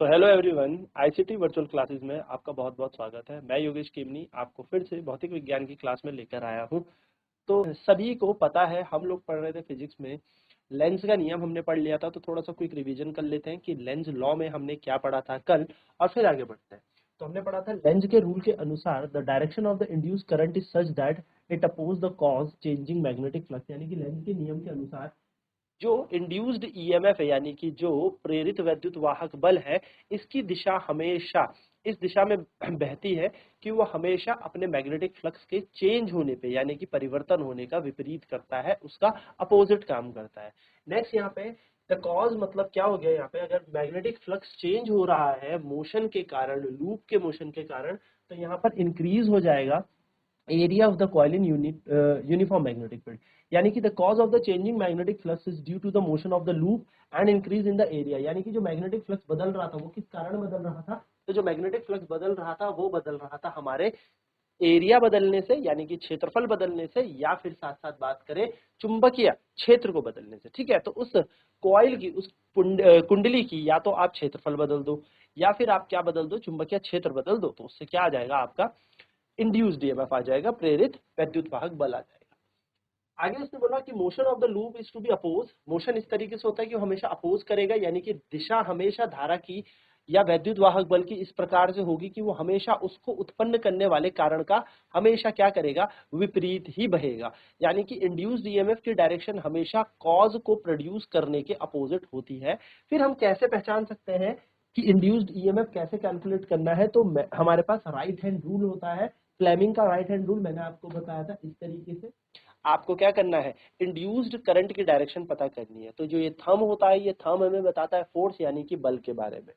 तो hello everyone, ICT virtual classes में आपका बहुत बहुत स्वागत है। मैं योगेश केमनी आपको फिर से भौतिक विज्ञान की क्लास में लेकर आया हूं। तो सभी को पता है, हम लोग पढ़ रहे थे फिजिक्स में लेंस का नियम हमने पढ़ लिया था। तो थोड़ा सा क्विक रिवीजन कर लेते हैं कि लेंस लॉ में हमने क्या पढ़ा था कल, और फिर आगे बढ़ते हैं। तो हमने पढ़ा था लेंस के रूल के अनुसार the direction of the induced current is such that it oppose the cause changing magnetic flux. यानी कि लेंस के नियम के अनुसार जो इंड्यूस्ड ईएमएफ है, यानी कि जो प्रेरित वैद्युत वाहक बल है, इसकी दिशा हमेशा इस दिशा में बहती है कि वो हमेशा अपने मैग्नेटिक फ्लक्स के चेंज होने पे, यानी कि परिवर्तन होने का विपरीत करता है, उसका अपोजिट काम करता है। नेक्स्ट यहाँ पे द कॉज मतलब क्या हो गया, यहाँ पे अगर मैग्नेटिक फ्लक्स चेंज हो रहा है मोशन के कारण, लूप के मोशन के कारण, तो यहाँ पर इंक्रीज हो जाएगा area of the coil in uniform magnetic field। यानी कि the cause of the changing magnetic flux is due to the motion of the loop and increase in the area। यानी कि जो मैग्नेटिक फ्लक्स बदल रहा था वो किस कारण बदल रहा था? तो जो मैग्नेटिक फ्लक्स बदल रहा था वो बदल रहा था हमारे एरिया बदलने से, यानी कि क्षेत्रफल बदलने से, या फिर साथ साथ बात करें चुंबकीय क्षेत्र को बदलने से। ठीक है, तो उस कॉइल की, उस कुंडली की या तो आप क्षेत्रफल बदल दो या फिर आप क्या बदल दो, चुंबकीय क्षेत्र बदल दो, तो उससे क्या आ जाएगा, आपका इंड्यूस्ड ईएमएफ आ जाएगा, प्रेरित वैद्युत वाहक बल आ जाएगा। आगे उसने बोला कि motion of the loop is to be oppose. Motion इस तरीके से होता है कि वो हमेशा अपोज करेगा, यानी कि दिशा हमेशा धारा की या वैद्युत वाहक बल की इस प्रकार से होगी कि वो हमेशा उसको उत्पन्न करने वाले कारण का हमेशा क्या करेगा, विपरीत ही बहेगा। यानी कि इंड्यूस्ड ईएमएफ की डायरेक्शन हमेशा कॉज को प्रोड्यूस करने के अपोजिट होती है। फिर हम कैसे पहचान सकते हैं कि इंड्यूस्ड ईएमएफ कैसे कैलकुलेट करना है? तो हमारे पास राइट हैंड रूल होता है, फ्लेमिंग का राइट हैंड रूल मैंने आपको बताया था। इस तरीके से आपको क्या करना है, इंड्यूस्ड करंट की डायरेक्शन पता करनी है। तो जो ये थंब होता है, ये थंब हमें बताता है फोर्स, यानी कि बल के बारे में।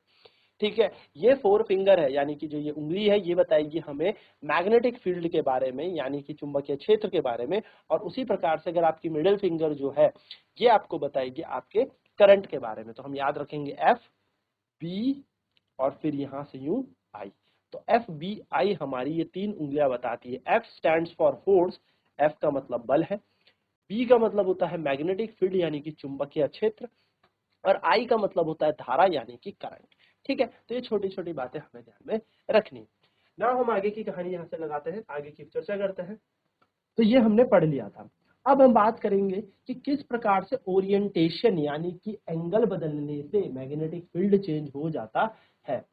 ठीक है, ये फोर फिंगर है, यानी कि जो ये उंगली है, ये बताएगी हमें मैग्नेटिक फील्ड के बारे में, यानी कि चुंबकीय क्षेत्र के बारे में। और उसी प्रकार से अगर आपकी मिडिल फिंगर जो है, ये आपको बताएगी आपके करंट के बारे में। तो हम याद रखेंगे एफ बी और फिर यहां से यूं आई। तो एफ बी आई हमारी ये तीन उंगलियां बताती है। F stands for force, F का मतलब बल है, बी का मतलब होता है मैग्नेटिक फील्ड यानी कि चुंबकीय क्षेत्र, और आई का मतलब होता है धारा यानी कि करंट। ठीक है, तो ये छोटी छोटी बातें हमें ध्यान में रखनी। ना हम आगे की कहानी यहां से लगाते हैं, आगे की चर्चा करते हैं। तो ये हमने पढ़ लिया था। अब हम बात करेंगे कि किस प्रकार से ओरिएंटेशन यानी कि एंगल बदलने से मैग्नेटिक फील्ड चेंज हो जाता है।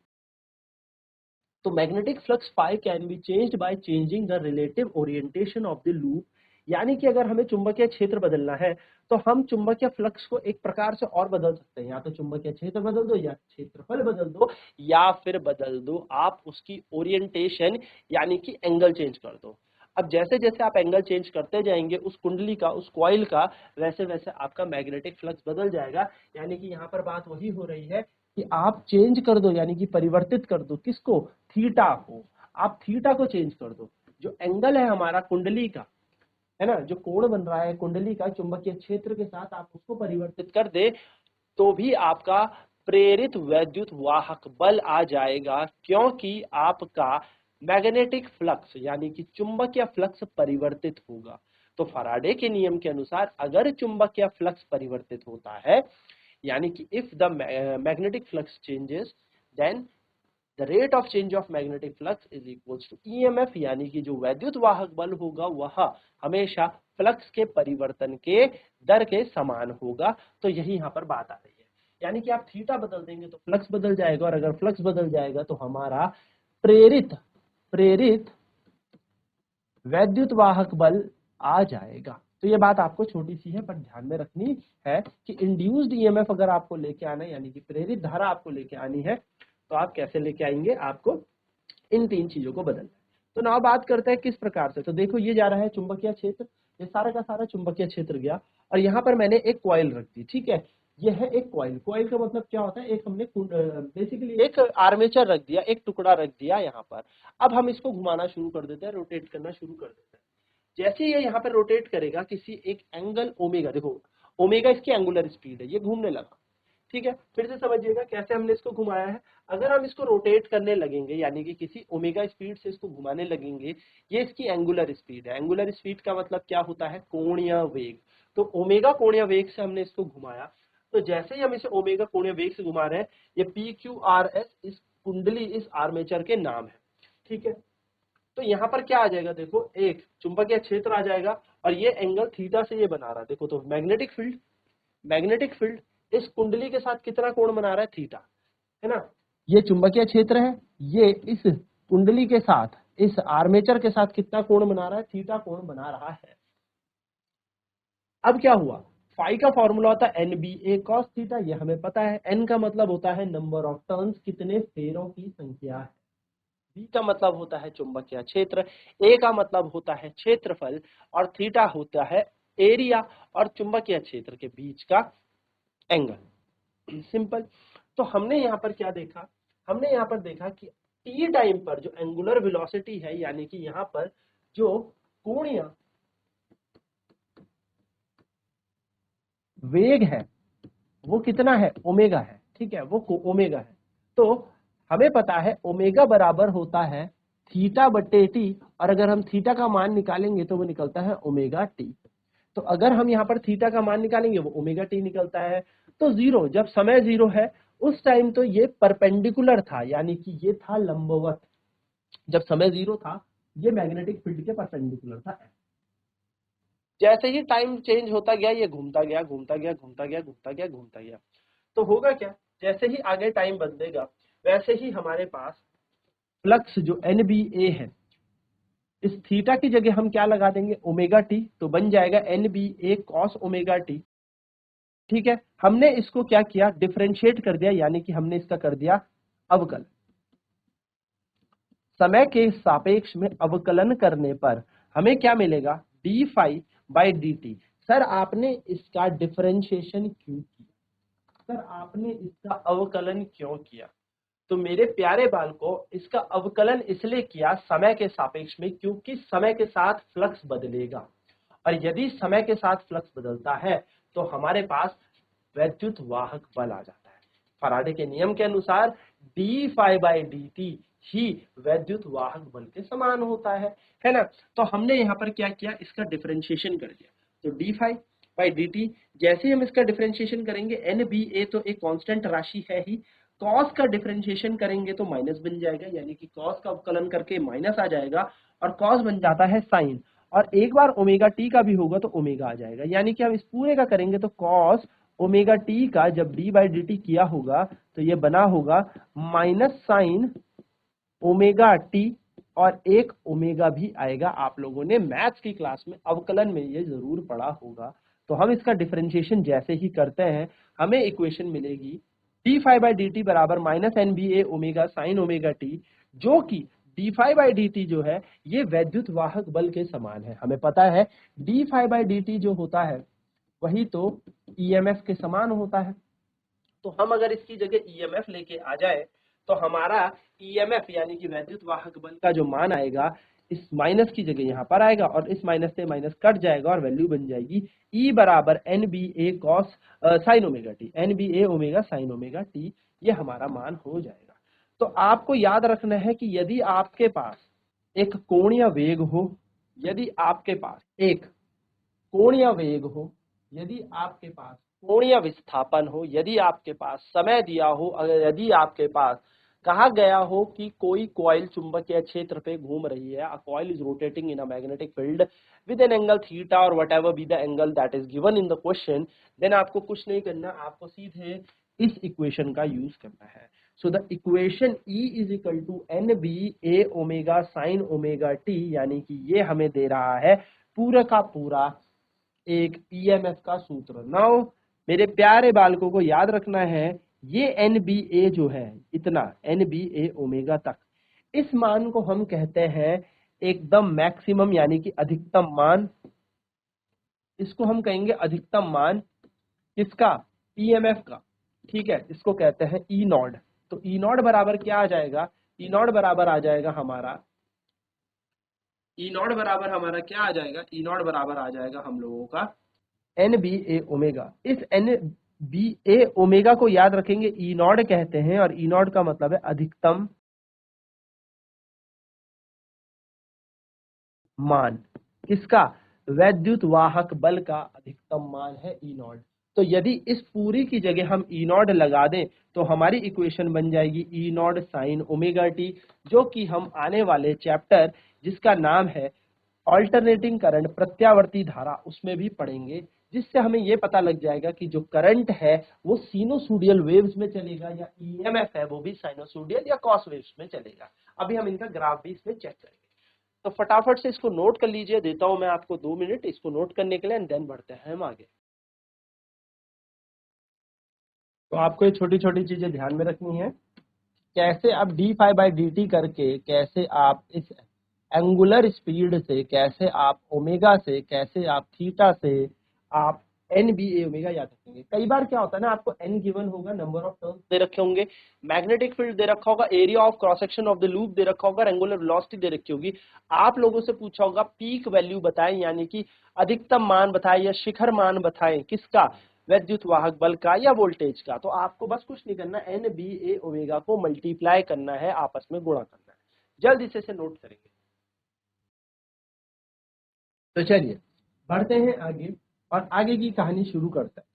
तो magnetic flux phi can be changed by changing the relative orientation of the loop. यानी कि अगर हमें चुंबकीय क्षेत्र बदलना है तो हम चुंबकीय फ्लक्स को एक प्रकार से और बदल सकते हैं। या तो चुंबकीय क्षेत्र बदल दो, या क्षेत्रफल बदल दो, या फिर बदल दो आप उसकी ओरिएंटेशन यानी कि एंगल चेंज कर दो। अब जैसे जैसे आप एंगल चेंज करते जाएंगे उस कुंडली का, उस कॉइल का, वैसे वैसे आपका मैग्नेटिक फ्लक्स बदल जाएगा। यानी कि यहाँ पर बात वही हो रही है कि आप चेंज कर दो, यानी कि परिवर्तित कर दो किसको, थीटा को। आप थीटा को चेंज कर दो। जो एंगल है हमारा कुंडली का, है ना, जो कोण बन रहा है कुंडली का चुंबकीय क्षेत्र के साथ, आप उसको परिवर्तित कर दे तो भी आपका प्रेरित वैद्युत वाहक बल आ जाएगा, क्योंकि आपका मैग्नेटिक फ्लक्स यानी कि चुंबकीय फ्लक्स परिवर्तित होगा। तो फैराडे के नियम के अनुसार अगर चुंबकीय फ्लक्स परिवर्तित होता है, यानी कि if the magnetic flux changes, then the rate of change of magnetic flux is equals to EMF. यानी कि जो वैद्युत वाहक बल होगा वह हमेशा फ्लक्स के परिवर्तन के दर के समान होगा। तो यही यहाँ पर बात आ रही है। यानी कि आप थीटा बदल देंगे तो फ्लक्स बदल जाएगा, और अगर फ्लक्स बदल जाएगा तो हमारा प्रेरित प्रेरित वैद्युत वाहक बल आ जाएगा। तो ये बात आपको छोटी सी है पर ध्यान में रखनी है कि इंड्यूस्ड ईएमएफ अगर आपको लेके आना है, यानी कि प्रेरित धारा आपको लेके आनी है, तो आप कैसे लेके आएंगे, आपको इन तीन चीजों को बदलना है। तो ना बात करते हैं किस प्रकार से। तो देखो ये जा रहा है चुंबकीय क्षेत्र, ये सारा का सारा चुंबकीय क्षेत्र गया, और यहाँ पर मैंने एक कॉइल रख दी। ठीक है, ये है एक कॉइल। कॉइल का मतलब क्या होता है, एक हमने बेसिकली एक आर्मेचर रख दिया, एक टुकड़ा रख दिया यहाँ पर। अब हम इसको घुमाना शुरू कर देते हैं, रोटेट करना शुरू कर देते हैं। जैसे ये यहाँ पर रोटेट करेगा किसी एक एंगल ओमेगा, देखो ओमेगा इसकी एंगुलर स्पीड है, ये घूमने लगा। ठीक है, फिर से समझिएगा कैसे हमने इसको घुमाया है। अगर हम इसको रोटेट करने लगेंगे, यानी कि किसी ओमेगा स्पीड से इसको घुमाने लगेंगे, ये इसकी एंगुलर स्पीड है। एंगुलर स्पीड का मतलब क्या होता है, कोणीय वेग। तो ओमेगा कोणीय वेग से हमने इसको घुमाया। तो जैसे ही हम इसे ओमेगा कोणीय वेग से घुमा रहे हैं, ये PQRS इस कुंडली, इस आर्मेचर के नाम है। ठीक है, तो यहाँ पर क्या आ जाएगा, देखो एक चुंबकीय क्षेत्र आ जाएगा और ये एंगल थीटा से ये बना रहा है। देखो तो मैग्नेटिक फील्ड इस कुंडली के साथ कितना कोण बना रहा है, थीटा, है ना। ये चुंबकीय क्षेत्र है, ये इस कुंडली के साथ, इस आर्मेचर के साथ कितना कोण बना रहा है, थीटा कोण बना रहा है। अब क्या हुआ, फाई का फॉर्मूला होता है NBA cos थीटा, ये हमें पता है। N का मतलब होता है नंबर ऑफ टर्न्स, कितने फेरों की संख्या है। B का मतलब होता है चुंबकीय क्षेत्र, A का मतलब होता है क्षेत्रफल, और थीटा होता है एरिया और चुंबकीय क्षेत्र के बीच का एंगल। सिंपल। तो हमने यहाँ पर क्या देखा, हमने यहाँ पर देखा कि टी टाइम पर जो एंगुलर वेलोसिटी है, यानी कि यहाँ पर जो कोणीय वेग है वो कितना है, ओमेगा है। ठीक है, वो ओमेगा है। तो हमें पता है ओमेगा बराबर होता है थीटा बटे टी, और अगर हम थीटा का मान निकालेंगे तो वो निकलता है ओमेगा टी। तो अगर हम यहाँ पर थीटा का मान निकालेंगे वो ओमेगा टी निकलता है। तो जीरो, जब समय जीरो है उस टाइम तो ये परपेंडिकुलर था, यानी कि ये था लंबवत। जब समय जीरो था ये मैग्नेटिक फील्ड के परपेंडिकुलर था। जैसे ही टाइम चेंज होता गया ये घूमता गया, घूमता गया, घूमता गया, घूमता गया, घूमता गया। तो होगा क्या, जैसे ही आगे टाइम बदलेगा वैसे ही हमारे पास फ्लक्स जो NBA है, इस थीटा की जगह हम क्या लगा देंगे, ओमेगा टी, तो बन जाएगा NBA cos ओमेगा टी। ठीक है, हमने इसको क्या किया, डिफरेंशिएट कर दिया, यानी कि हमने इसका कर दिया अवकलन। समय के सापेक्ष में अवकलन करने पर हमें क्या मिलेगा, d phi by d t. Sir आपने इसका डिफरेंशिएशन क्यों किया, सर आपने इसका अवकलन क्यों किया। तो मेरे प्यारे बालकों, इसका अवकलन इसलिए किया समय के सापेक्ष में, क्योंकि समय के साथ फ्लक्स बदलेगा, और यदि समय के साथ फ्लक्स बदलता है तो हमारे पास वैद्युत वाहक बल आ जाता है। फैराडे के नियम के अनुसार d phi by d t ही वैद्युत वाहक बल के समान होता है ना। तो हमने यहाँ पर क्या किया, इसका डिफरेंशिएशन कर दिया। तो d phi by d t, जैसे ही हम इसका डिफरेंशिएशन करेंगे, NBA तो एक कांस्टेंट राशि है ही, कॉस का डिफरेंशिएशन करेंगे तो माइनस बन जाएगा, यानी कि कॉस का अवकलन करके माइनस आ जाएगा और कॉस बन जाता है साइन, और एक बार ओमेगा टी का भी होगा तो ओमेगा आ जाएगा। यानी कि हम इस पूरे का करेंगे तो कॉस ओमेगा टी का जब डी बाई डी टी किया होगा तो ये बना होगा माइनस साइन ओमेगा टी, और एक ओमेगा भी आएगा। आप लोगों ने मैथ्स की क्लास में अवकलन में ये जरूर पढ़ा होगा। तो हम इसका डिफरेंशिएशन जैसे ही करते हैं हमें इक्वेशन मिलेगी d phi by d t बराबर minus NBA omega sine omega t, जो कि d phi by d t जो है ये वैद्युत वाहक बल के समान है। हमें पता है d phi by d t जो होता है वही तो EMF के समान होता है। तो हम अगर इसकी जगह EMF लेके आ जाए तो हमारा EMF यानी कि वैद्युत वाहक बल का जो मान आएगा, इस माइनस की जगह यहाँ पर आएगा और इस माइनस से माइनस कट जाएगा और वैल्यू बन जाएगी E बराबर NBA cos sign omega T, NBA omega sine omega T, ये हमारा मान हो जाएगा। तो आपको याद रखना है कि यदि आपके पास एक कोणीय वेग हो, यदि आपके पास एक कोणीय वेग हो, यदि आपके पास कोणीय विस्थापन हो, यदि आपके पास समय दिया हो, अगर यदि आपके पास कहा गया हो कि कोई कॉइल चुंबकीय क्षेत्र पे घूम रही है, a coil is rotating in a magnetic field with an angle theta or whatever be the angle that is given in the question, then आपको कुछ नहीं करना, आपको सीधे इस इक्वेशन का यूज करना है। So the equation E is equal to NBA omega sine omega T, यानी कि ये हमें दे रहा है पूरा का पूरा एक EMF का सूत्र। नाउ मेरे प्यारे बालकों को याद रखना है, ये NBA जो है, इतना NBA ओमेगा तक, इस मान को हम कहते हैं एकदम मैक्सिमम यानी कि अधिकतम मान। इसको हम कहेंगे अधिकतम मान किसका, EMF का। ठीक है, इसको कहते हैं E नॉट। तो E नॉट बराबर क्या आ जाएगा, E नॉट बराबर आ जाएगा हमारा, E नॉट बराबर हमारा क्या आ जाएगा, E नॉट बराबर आ जाएगा हम लोगों का NBA ओमेगा। इस NBA ओमेगा को याद रखेंगे, E नॉट कहते हैं, और E नॉट का मतलब है अधिकतम मान किसका, वैद्युत वाहक बल का अधिकतम मान है E नॉट। तो यदि इस पूरी की जगह हम ई नॉट लगा दें तो हमारी इक्वेशन बन जाएगी ई नॉट साइन ओमेगा टी, जो कि हम आने वाले चैप्टर जिसका नाम है ऑल्टरनेटिंग करंट प्रत्यावर्ती धारा उसमें भी पढ़ेंगे, जिससे हमें यह पता लग जाएगा कि जो करंट है वो सिनुसोइडल वेव्स में चलेगा या ईएमएफ है वो भी साइनोसोइडल या कॉस वेव्स में चलेगा। अभी हम इनका ग्राफ भी इसमें चेक करेंगे। तो फटाफट से इसको नोट कर लीजिए, देता हूं मैं आपको 2 मिनट इसको नोट करने के लिए एंड देन बढ़ते हैं हम आगे। तो आपको ये छोटी छोटी चीजें ध्यान में रखनी है, कैसे आप d phi by d t करके कैसे आप इस एंगुलर स्पीड से, कैसे आप ओमेगा से, कैसे आप थीटा से आप एन बी ए ओमेगा याद रखेंगे। कई बार क्या होता है ना, आपको एन गिवन होगा, नंबर ऑफ टर्न्स दे रखे होंगे, मैग्नेटिक फील्ड दे रखा होगा, area of cross section of the loop दे रखा होगा, एंगुलर वेलोसिटी दे रखी होगी। आप लोगों से पूछा होगा पीक वैल्यू बताएं, यानी कि अधिकतम मान बताएं या शिखर मान बताएं, किसका, वैद्युत वाहक बल का या वोल्टेज का। तो आपको बस कुछ नहीं करना, एन बी ए ओमेगा को मल्टीप्लाई करना है, आपस में गुणा करना है। जल्दी से नोट करेंगे। तो चलिए बढ़ते हैं आगे और आगे की कहानी शुरू करते हैं।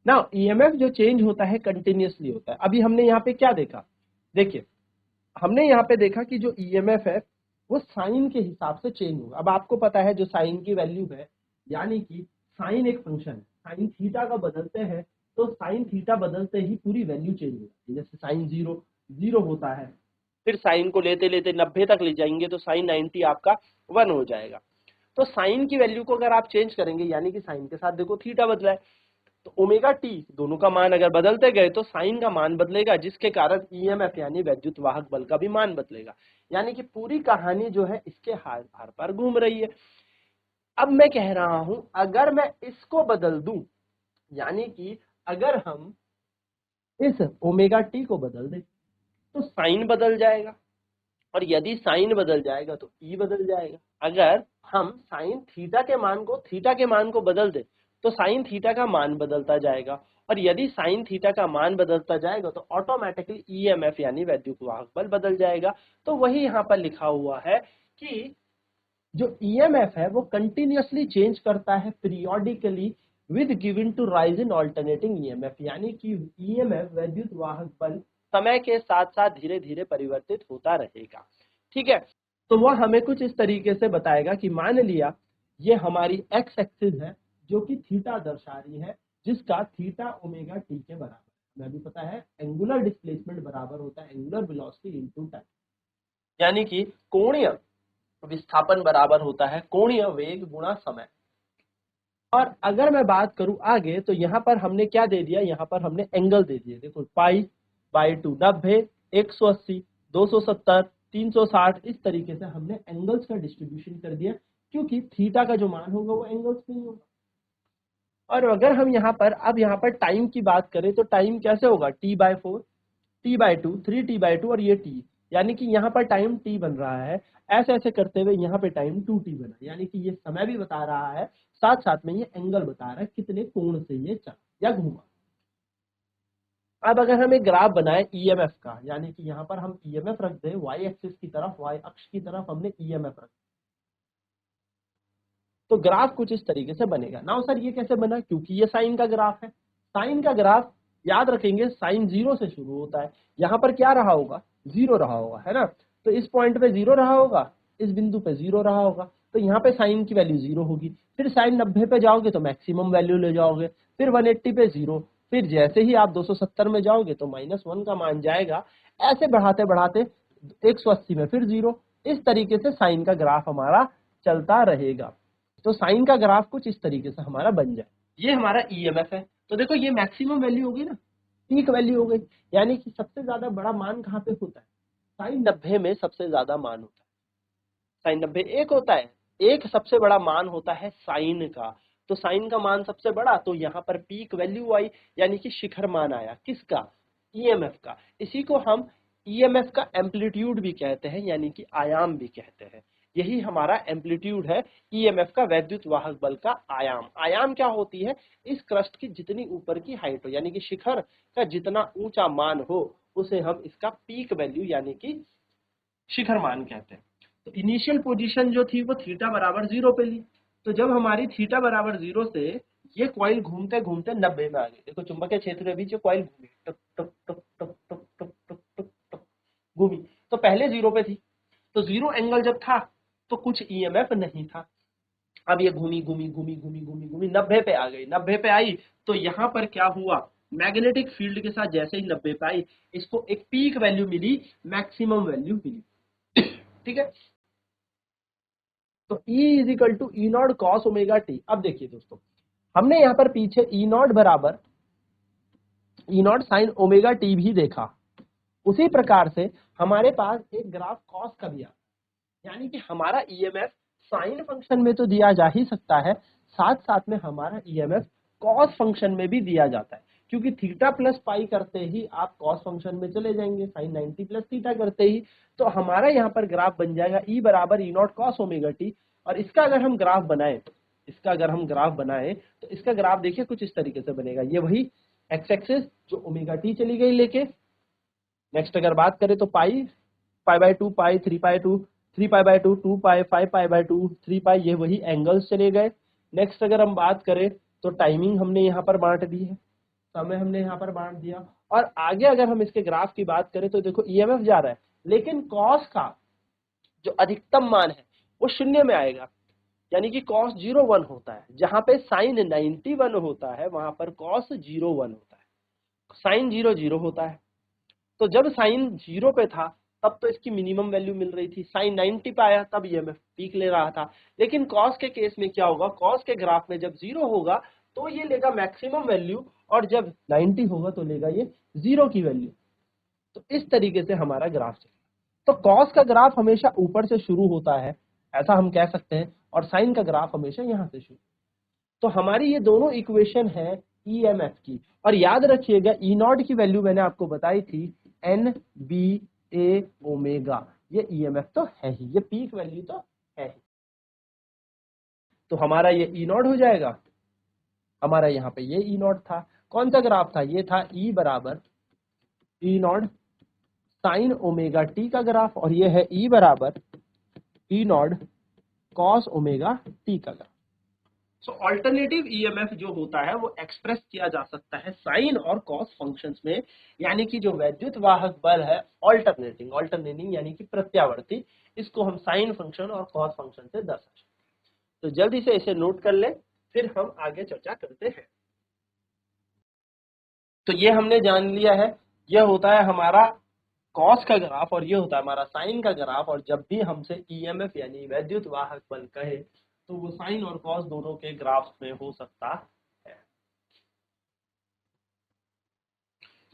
ना ईएमएफ जो चेंज होता है कंटिन्यूअसली होता है। अभी हमने यहाँ पे क्या देखा, देखिए हमने यहाँ पे देखा कि जो ईएमएफ है वो साइन के हिसाब से चेंज होगा। अब आपको पता है जो साइन की वैल्यू है, यानी कि साइन एक फंक्शन है, साइन थीटा का बदलते हैं तो साइन थीटा बदलते ही पूरी वैल्यू चेंज हो जाती है। जैसे साइन 0 होता है, फिर साइन को लेते लेते 90 तक ले जाएंगे तो साइन 90 आपका 1 हो जाएगा। तो साइन की वैल्यू को अगर आप चेंज करेंगे, यानी कि साइन के साथ देखो थीटा बदला है, तो ओमेगा टी दोनों का मान अगर बदलते गए तो साइन का मान बदलेगा, जिसके कारण ईएमएफ यानी वैद्युत वाहक बल का भी मान बदलेगा। यानी कि पूरी कहानी जो है इसके हार पर घूम रही है। अब मैं कह रहा हूं अगर मैं इसको बदल दूं, यानी कि अगर हम इस ओमेगा टी को बदल दें तो साइन बदल जाएगा, और यदि साइन बदल जाएगा तो ई बदल जाएगा। अगर हम साइन थीटा के मान को बदल दे तो साइन थीटा का मान बदलता जाएगा, और यदि साइन थीटा का मान बदलता जाएगा तो ऑटोमेटिकली ईएमएफ यानी वैद्युत वाहक बल बदल जाएगा। तो वही यहाँ पर लिखा हुआ है कि जो ईएमएफ है वो कंटिन्यूअसली चेंज करता है periodically with given to rise in alternating EMF, यानी कि ईएमएफ वैद्युत वाहक बल समय के साथ साथ धीरे धीरे परिवर्तित होता रहेगा। ठीक है, तो वह हमें कुछ इस तरीके से बताएगा कि मान लिया ये हमारी एक्स एक्सिस है जो कि थीटा दर्शा रही है, जिसका थीटा ओमेगा टी के बराबर है। हमें भी पता है एंगुलर डिस्प्लेसमेंट बराबर होता है एंगुलर वेलोसिटी इनटू टाइम, यानी कि कोणीय विस्थापन बराबर होता है कोणीय वेग गुणा समय। और अगर मैं बात करूं आगे तो यहाँ पर हमने क्या दे दिया, यहाँ पर हमने एंगल दे दिए, देखो पाई बाई 2 90, 180, 270, 360, इस तरीके से हमने एंगल्स का डिस्ट्रीब्यूशन कर दिया, क्योंकि थीटा का जो मान होगा वो एंगल्स में ही होगा। और अगर हम यहाँ पर टाइम की बात करें तो टाइम कैसे होगा, t/4, t/2, 3t/2 और ये t, यानी कि यहाँ पर टाइम t बन रहा है। ऐसे ऐसे करते हुए यहाँ पे टाइम 2t बना, यानी कि ये समय भी बता रहा है, साथ साथ में ये एंगल बता रहा है कितने कोण से ये चला या घूमा। अब अगर हम एक ग्राफ बनाए ईएमएफ का, यानी कि यहाँ पर हम ईएमएफ रख दें वाई एक्सिस की तरफ, वाई अक्ष की तरफ हमने ईएमएफ रख, तो ग्राफ कुछ इस तरीके से बनेगा। ना सर ये कैसे बना, क्योंकि ये साइन का ग्राफ है। साइन का ग्राफ याद रखेंगे साइन 0 से शुरू होता है, यहाँ पर क्या रहा होगा, 0 रहा होगा, है ना। तो इस पॉइंट पे 0 रहा होगा, इस बिंदु पे 0 रहा होगा, तो यहाँ पे साइन की वैल्यू 0 होगी। फिर साइन 90 पे जाओगे तो मैक्सिमम वैल्यू ले जाओगे, फिर 180 पे 0, फिर जैसे ही आप 270 में जाओगे तो -1 का मान जाएगा। ऐसे बढ़ाते बढ़ाते 180 में फिर 0, इस तरीके से साइन का ग्राफ हमारा चलता रहेगा। तो साइन का ग्राफ कुछ इस तरीके से हमारा बन जाए। ये हमारा ईएमएफ है। तो देखो ये मैक्सिमम वैल्यू होगी ना, पीक वैल्यू हो गई, यानी कि सबसे ज्यादा बड़ा मान कहाँ पे होता है, साइन 90 में सबसे ज्यादा मान होता है। साइन 90 एक होता है, एक सबसे बड़ा मान होता है साइन का। तो साइन का मान सबसे बड़ा, तो यहाँ पर पीक वैल्यू आई, यानी कि शिखर मान आया, किसका, ईएमएफ का। इसी को हम ईएमएफ का एम्पलीट्यूड भी कहते हैं, यानी कि आयाम भी कहते हैं। यही हमारा एम्पलीट्यूड है, ईएमएफ का वैद्युत वाहक बल का आयाम। आयाम क्या होती है, इस क्रस्ट की जितनी ऊपर की हाइट हो, यानी कि शिखर का जितना ऊंचा मान हो, उसे हम इसका पीक वैल्यू यानी कि शिखर मान कहते हैं। तो इनिशियल पोजीशन जो थी वो थीटा बराबर 0 पे ली। तो जब हमारी थीटा बराबर 0 से ये कॉइल घूमते घूमते 90 में आ गई। देखो चुंबकीय क्षेत्र के बीच ये कॉइल घूमी, टक टक टक टक टक टक टक टक टक घूमी। तो पहले 0 पे थी, तो 0 एंगल जब था तो कुछ ईएमएफ नहीं था। अब ये घूमी घूमी घूमी घूमी घूमी घूमी 90 पे आ गई। 90 पे आई तो यहाँ पर क्या हुआ, मैग्नेटिक फील्ड के साथ जैसे ही 90 पे आई, इसको एक पीक वैल्यू मिली, मैक्सिमम वैल्यू मिली। ठीक है, तो E is equal to e naught cos omega t. अब देखिए दोस्तों, हमने यहाँ पर पीछे ई नॉट बराबर ई नॉट साइन ओमेगा टी भी देखा। उसी प्रकार से हमारे पास एक ग्राफ कॉस का भी आ, यानी कि हमारा ईएमएफ साइन फंक्शन में तो दिया जा ही सकता है, साथ साथ में हमारा ईएमएफ कॉस फंक्शन में भी दिया जाता है, क्योंकि थीटा प्लस पाई करते ही आप कॉस फंक्शन में चले जाएंगे, साइन 90 प्लस थीटा करते ही। तो हमारा यहाँ पर ग्राफ बन जाएगा ई बराबर ई नॉट कॉस ओमेगा टी। और इसका अगर हम ग्राफ बनाए, तो इसका ग्राफ देखिए कुछ इस तरीके से बनेगा। ये वही एक्स एक्सिस जो ओमेगा टी चली गई लेके। नेक्स्ट अगर बात करें तो pi, pi by 2 pi, 3 pi 2, 3 pi by 2, 2 pi, 5 pi by 2, 3 pi, ये वही एंगल्स चले गए। नेक्स्ट अगर हम बात करें तो टाइमिंग हमने यहाँ पर बांट दी है, समय हमने यहाँ पर बांट दिया। और आगे अगर हम इसके ग्राफ की बात करें तो देखो ईएमएफ जा रहा है, लेकिन कॉस का जो अधिकतम मान है वो 0 में आएगा, यानी कि कॉस 0 1 होता है। जहां पे साइन 91 होता है वहां पर कॉस 0 1 होता है, साइन 0 0 होता है। तो जब साइन 0 पे था तब तो इसकी मिनिमम वैल्यू मिल रही थी, साइन 90 पे आया तब ईएमएफ पीक ले रहा था। लेकिन कॉस के केस में क्या होगा, कॉस के ग्राफ में जब 0 होगा तो ये लेगा मैक्सिमम वैल्यू, और जब 90 होगा तो लेगा ये 0 की वैल्यू। तो इस तरीके से हमारा ग्राफ चलेगा। तो कॉस का ग्राफ हमेशा ऊपर से शुरू होता है, ऐसा हम कह सकते हैं, और साइन का ग्राफ हमेशा यहाँ से शुरू। तो हमारी ये दोनों इक्वेशन है ईएमएफ की। और याद रखिएगा ई नॉट की वैल्यू मैंने आपको बताई थी एन बी ए ओमेगा। ये ईएमएफ तो है ही, ये पीक वैल्यू तो है ही। तो हमारा ये ई नॉट हो जाएगा। हमारा यहाँ पे ये ई नॉट था, कौन सा ग्राफ था, ये था ई बराबर ई नॉट साइन ओमेगा टी का ग्राफ, और ये है ई बराबर ई नॉट कॉस ओमेगा टी का ग्राफ। सो ऑल्टरनेटिव ईएमएफ जो होता है वो एक्सप्रेस किया जा सकता है साइन और कॉस फंक्शंस में, यानी कि जो वैद्युत वाहक बल है ऑल्टरनेटिंग यानी कि प्रत्यावर्ती, इसको हम साइन फंक्शन और कॉस फंक्शन से दर्शा सकते हैं। तो जल्दी से इसे नोट कर ले, फिर हम आगे चर्चा करते हैं। तो ये हमने जान लिया है, यह होता है हमारा कॉस का ग्राफ और ये होता है हमारा साइन का ग्राफ। और जब भी हमसे ईएमएफ यानी वैद्युत वाहक बल कहे तो वो साइन और कॉस दोनों के ग्राफ्स में हो सकता है।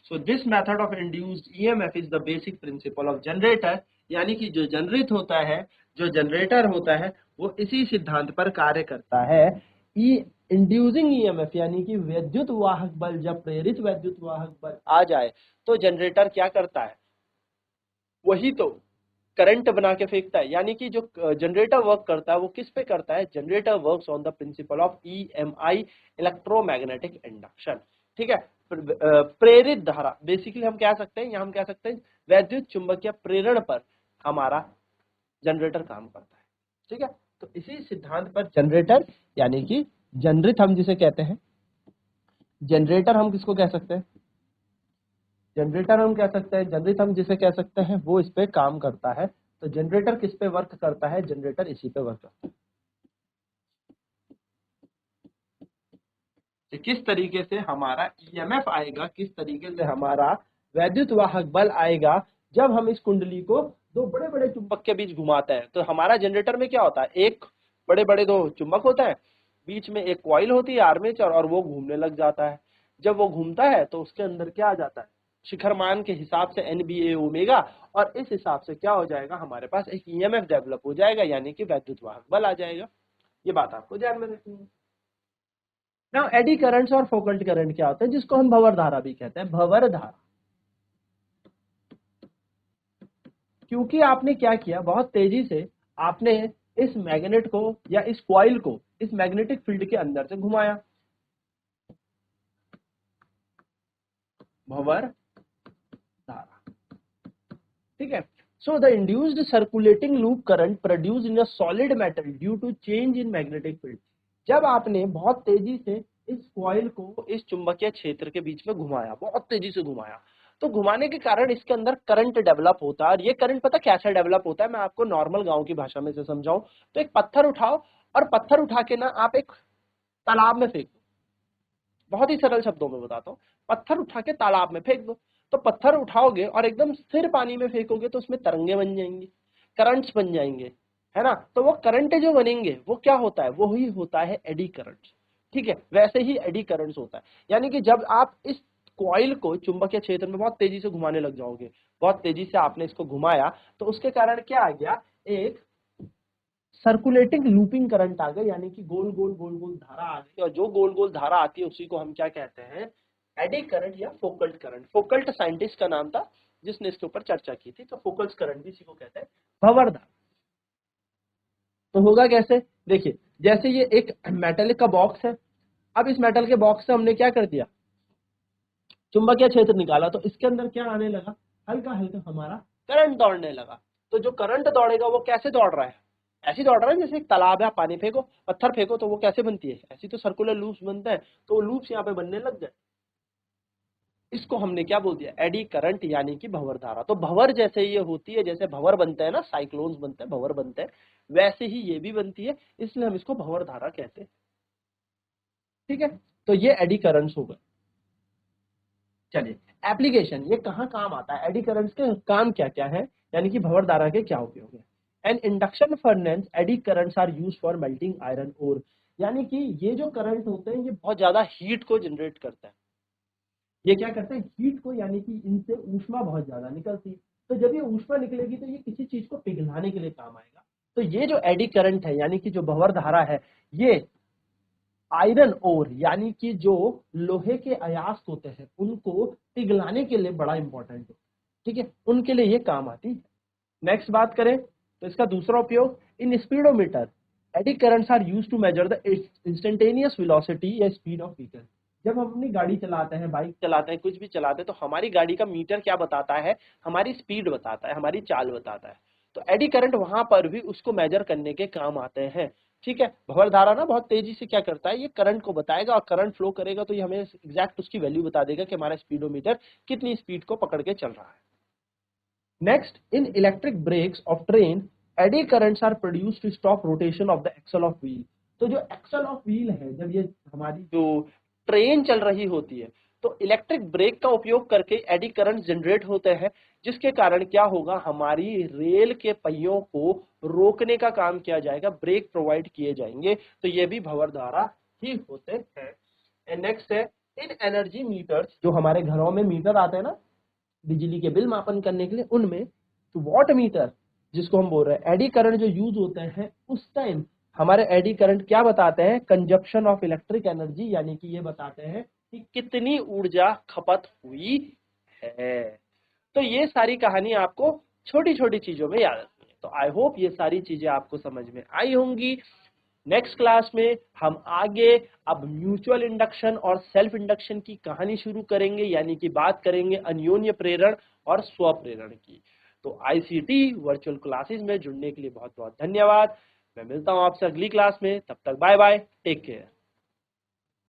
So this method of induced EMF is the basic principle of generator, यानी कि जो जनरेट होता है, जो जनरेटर होता है, वो इसी सिद्धांत पर कार्य करता है। इंड्यूसिंग ईएमएफ यानी कि वैद्युत वाहक बल, जब प्रेरित वैद्युत वाहक बल आ जाए तो जनरेटर क्या करता है, वही तो करंट बना के फेंकता है। यानी कि जो जनरेटर वर्क करता है वो किस पे करता है, generator works on the principle of EMI, electromagnetic induction. ठीक है, प्रेरित धारा, बेसिकली हम कह सकते हैं, यहाँ हम कह सकते हैं वैद्युत चुंबकीय प्रेरण पर हमारा जनरेटर काम करता है। ठीक है, तो इसी सिद्धांत पर जनरेटर यानी कि जनरित हम जिसे कहते हैं, जनरेटर हम किसको कह सकते हैं, जनरेटर हम कह सकते हैं, जनरित हम जिसे कह सकते हैं, वो इस पे काम करता है। तो जनरेटर किस पे वर्क करता है, जनरेटर इसी पे वर्क करता है। तो किस तरीके से हमारा ईएमएफ आएगा, किस तरीके से हमारा वैद्युत वाहक बल आएगा, जब हम इस कुंडली को दो बड़े बड़े चुंबक के बीच घुमाते हैं। तो हमारा जनरेटर में क्या होता है, एक बड़े बड़े दो चुंबक होता है, बीच में एक कॉइल होती है आर्मेचर, और वो घूमने लग जाता है। जब वो घूमता है तो उसके अंदर क्या आ जाता है, शिखर मान के हिसाब से एनबीए ओमेगा, और इस हिसाब से क्या हो जाएगा, हमारे पास एक ईएमएफ डेवलप हो जाएगा, यानी कि वैद्युत वाहक बल आ जाएगा। ये बात आपको ध्यान में रखनी है। नाउ एडी करंट्स और फोकल्ट करंट क्या होता है, जिसको हम भंवर धारा भी कहते हैं, भंवर धारा। क्योंकि आपने क्या किया, बहुत तेजी से आपने इस मैग्नेट को या इस कॉइल को इस मैग्नेटिक फील्ड के अंदर से घुमाया, भंवर धारा। ठीक है, so the induced circulating loop current produce in a solid metal due to change in magnetic field. जब आपने बहुत तेजी से इस कॉइल को इस चुंबकीय क्षेत्र के बीच में घुमाया, बहुत तेजी से घुमाया, तो घुमाने के कारण इसके अंदर करंट डेवलप होता है। और ये करंट पता कैसे डेवलप होता है, मैं आपको नॉर्मल गांव की भाषा में से समझाऊं तो एक पत्थर उठाओ और पत्थर उठा के ना आप एक तालाब में फेंक दो। बहुत ही सरल शब्दों में बताता हूँ, पत्थर उठा के तालाब में फेंक दो, तो पत्थर उठाओगे और एकदम स्थिर पानी में फेंकोगे तो उसमें तरंगे बन जाएंगी, करंट्स बन जाएंगे, है ना। तो वो करंट जो बनेंगे वो क्या होता है, वो ही होता है एडी करंट। ठीक है, वैसे ही एडी करंट्स होता है। यानी कि जब आप इस कॉइल को चुंबकीय क्षेत्र में बहुत तेजी से घुमाने लग जाओगे, बहुत तेजी से आपने इसको घुमाया, तो उसके कारण क्या आ गया, एक सर्कुलेटिंग लूपिंग करंट आ गई, यानी कि गोल गोल धारा आ गई। और जो गोल गोल धारा आती है उसी को हम क्या कहते हैं, एडी करंट या फोकल्ट करंट। फोकल्ट साइंटिस्ट का नाम था जिसने इसके ऊपर चर्चा की थी, तो फोकल्ट करंट भी इसी को कहते हैं, भंवर धारा। तो होगा कैसे, देखिए जैसे ये एक मेटल का बॉक्स है, अब इस मेटल के बॉक्स से हमने क्या कर दिया, चुंबकीय क्षेत्र निकाला, तो इसके अंदर क्या आने लगा, हल्का हल्का हमारा करंट दौड़ने लगा। तो जो करंट दौड़ेगा वो कैसे दौड़ रहा है, ऐसी दौड़ रहा है जैसे एक तालाब है, पानी फेंको, पत्थर फेंको तो वो कैसे बनती है, ऐसी तो सर्कुलर लूप्स बनते हैं, तो वो लूप्स यहाँ पे बनने लग गए। इसको हमने क्या बोल दिया, एडी करंट यानी कि भंवर धारा। तो भंवर जैसे ये होती है, जैसे भंवर बनते हैं ना, साइक्लोन्स बनते हैं, भंवर बनते हैं, वैसे ही ये भी बनती है, इसलिए हम इसको भंवर धारा कहते हैं। ठीक है, तो ये एडी करंट्स हो गए। चलिए एप्लीकेशन, ये कहाँ काम आता है, एडी करंट्स के काम क्या क्या है, यानी कि भंवर धारा के क्या उपयोग है। An induction furnace eddy currents are used for melting iron ore, यानी कि ये जो करंट होते हैं ये बहुत ज्यादा हीट को जनरेट करते हैं। ये क्या करते हैं, हीट को, यानी कि इनसे ऊष्मा बहुत ज्यादा निकलती है, तो जब ये ऊष्मा निकलेगी तो ये किसी चीज को पिघलाने के लिए काम आएगा। तो ये जो एडी करंट है, यानी कि जो भंवर धारा है, ये आयरन ओर, यानी कि जो लोहे के अयास्क होते हैं उनको पिघलाने के लिए बड़ा इंपॉर्टेंट है। ठीक है, उनके लिए ये काम आती है। नेक्स्ट बात करें तो इसका दूसरा उपयोग, in speedometer eddy currents are used to measure the instantaneous velocity या स्पीड ऑफ व्हीकल। जब हम अपनी गाड़ी चलाते हैं, बाइक चलाते हैं, कुछ भी चलाते हैं, तो हमारी गाड़ी का मीटर क्या बताता है, हमारी स्पीड बताता है, हमारी चाल बताता है। तो एडी करंट वहां पर भी उसको मेजर करने के काम आते हैं। ठीक है, भंवर धारा ना बहुत तेजी से क्या करता है, ये करंट को बताएगा, और करंट फ्लो करेगा तो ये हमें एग्जैक्ट उसकी वैल्यू बता देगा कि हमारा स्पीडोमीटर कितनी स्पीड को पकड़ के चल रहा है। Next, in electric brakes of train eddy currents are produced to stop rotation of the axle of wheel. तो जो एक्सल ऑफ व्हील है, जब ये हमारी जो ट्रेन चल रही होती है, तो इलेक्ट्रिक ब्रेक का उपयोग करके एडी करंट जनरेट होते हैं, जिसके कारण क्या होगा, हमारी रेल के पहियों को रोकने का काम किया जाएगा, ब्रेक प्रोवाइड किए जाएंगे। तो ये भी भंवर धारा ही होते हैं। नेक्स्ट है, इन एनर्जी मीटर्स, जो हमारे घरों में मीटर आते हैं ना बिजली के बिल मापन करने के लिए, उनमें तो वाट मीटर जिसको हम बोल रहे हैं, एडी करंट जो यूज होते हैं उस टाइम हमारे एडी करंट क्या बताते हैं, कंजप्शन ऑफ इलेक्ट्रिक एनर्जी, यानी कि ये बताते हैं कि कितनी ऊर्जा खपत हुई है। तो ये सारी कहानी आपको छोटी छोटी चीजों में याद रखनी है। तो आई होप ये सारी चीजें आपको समझ में आई होंगी। नेक्स्ट क्लास में हम आगे अब म्यूचुअल इंडक्शन और सेल्फ इंडक्शन की कहानी शुरू करेंगे, यानी कि बात करेंगे अन्योन्य प्रेरण और स्वप्रेरण की। तो आईसीटी वर्चुअल क्लासेस में जुड़ने के लिए बहुत बहुत धन्यवाद। मैं मिलता हूं आपसे अगली क्लास में, तब तक बाय बाय, टेक केयर।